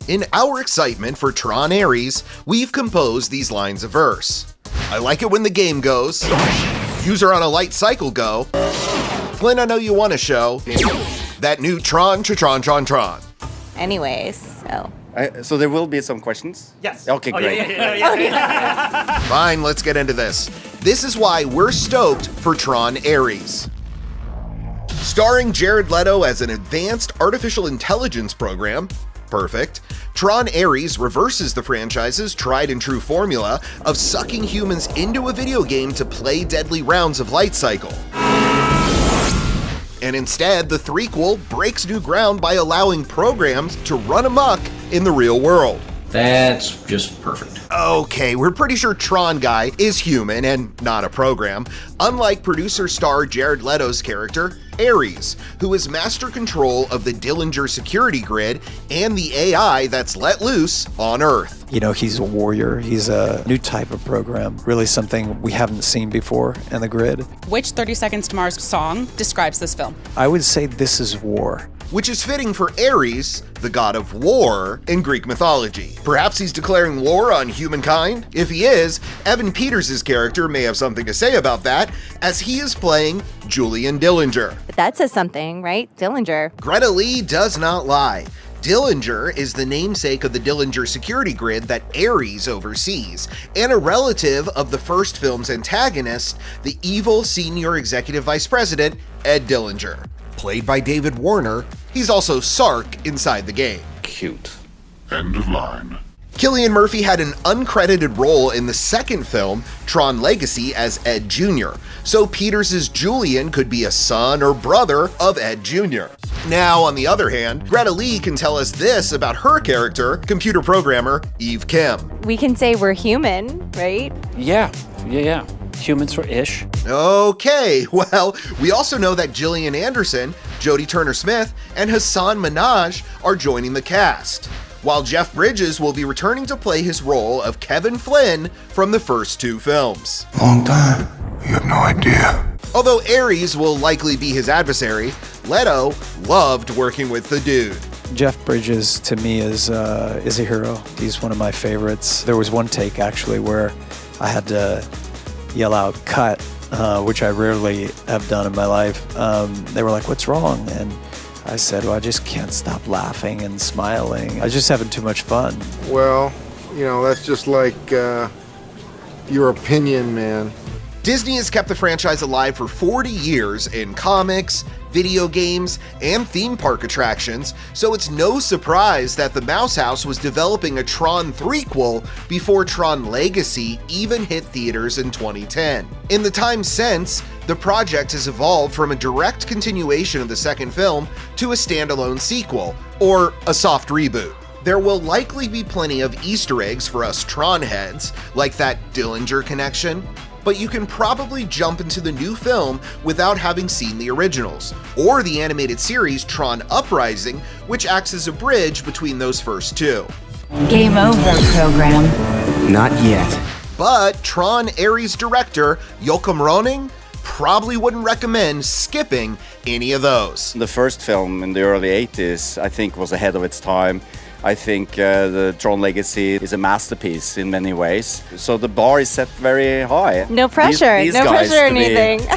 In our excitement for TRON Ares, we've composed these lines of verse. I like it when the game goes. User on a light cycle go. Flynn, I know you want to show that new Tron. Anyways, So there will be some questions? Yes. Okay, great. Yeah. Fine, let's get into this. This is why we're stoked for TRON Ares. Starring Jared Leto as an advanced artificial intelligence program, perfect, TRON Ares reverses the franchise's tried and true formula of sucking humans into a video game to play deadly rounds of light cycle. And instead, the threequel breaks new ground by allowing programs to run amok in the real world. That's just perfect. Okay, we're pretty sure Tron Guy is human and not a program, unlike producer star Jared Leto's character, Ares, who is master control of the Dillinger security grid and the AI that's let loose on Earth. You know, he's a warrior. He's a new type of program, really something we haven't seen before in the grid. Which 30 Seconds to Mars song describes this film? I would say this is war. Which is fitting for Ares, the god of war in Greek mythology. Perhaps he's declaring war on humankind? If he is, Evan Peters' character may have something to say about that, as he is playing Julian Dillinger. but that says something, right? Dillinger. Greta Lee does not lie. Dillinger is the namesake of the Dillinger security grid that Ares oversees, and a relative of the first film's antagonist, the evil senior executive vice president, Ed Dillinger. Played by David Warner, he's also Sark inside the game. Cute. End of line. Cillian Murphy had an uncredited role in the second film, Tron Legacy, as Ed Jr., so Peters' Julian could be a son or brother of Ed Jr. Now, on the other hand, Greta Lee can tell us this about her character, computer programmer Eve Kim. We can say we're human, right? Yeah. Humans for ish. Okay, well, we also know that Gillian Anderson, Jodie Turner-Smith, and Hassan Minhaj are joining the cast, while Jeff Bridges will be returning to play his role of Kevin Flynn from the first two films. Long time. You have no idea. Although Ares will likely be his adversary, Leto loved working with the dude. Jeff Bridges, to me, is a hero. He's one of my favorites. There was one take, actually, where I had to yell out, cut, which I rarely have done in my life. They were like, what's wrong? And I said, well, I just can't stop laughing and smiling. I was just having too much fun. Well, that's just like your opinion, man. Disney has kept the franchise alive for 40 years in comics, video games, and theme park attractions, so it's no surprise that the Mouse House was developing a Tron threequel before Tron Legacy even hit theaters in 2010. In the time since, the project has evolved from a direct continuation of the second film to a standalone sequel, or a soft reboot. There will likely be plenty of Easter eggs for us Tron heads, like that Dillinger connection, but you can probably jump into the new film without having seen the originals, or the animated series Tron Uprising, which acts as a bridge between those first two. Game over, program. Not yet. But Tron Ares director Joachim Rønning probably wouldn't recommend skipping any of those. The first film in the early 80s, I think, was ahead of its time. I think the Tron Legacy is a masterpiece in many ways. So the bar is set very high. No pressure. These no guys pressure or to be- anything.